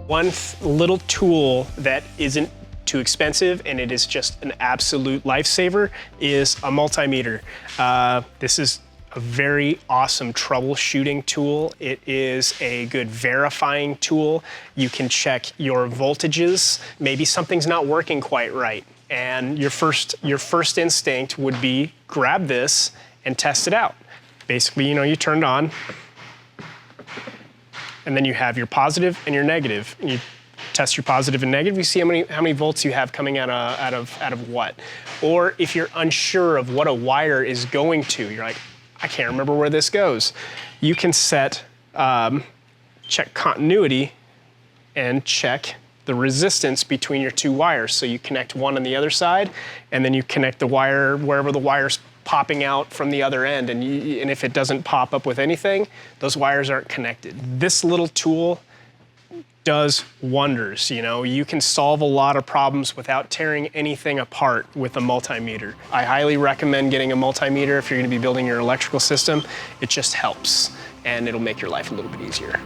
One little tool that isn't too expensive and it is just an absolute lifesaver is a multimeter. This is a very awesome troubleshooting tool. It is a good verifying tool. You can check your voltages. Maybe something's not working quite right. And your first instinct would be grab this and test it out. Basically, you turn it on, and then you have your positive and your negative. And you test your positive and negative, you see how many volts you have coming out of what. Or if you're unsure of what a wire is going to, you're like, I can't remember where this goes. You can set, check continuity and check the resistance between your two wires. So you connect one on the other side, and then you connect the wire wherever the wire's popping out from the other end, and if it doesn't pop up with anything, those wires aren't connected. This little tool does wonders. You can solve a lot of problems without tearing anything apart with a multimeter. I highly recommend getting a multimeter if you're going to be building your electrical system. It just helps, and it'll make your life a little bit easier.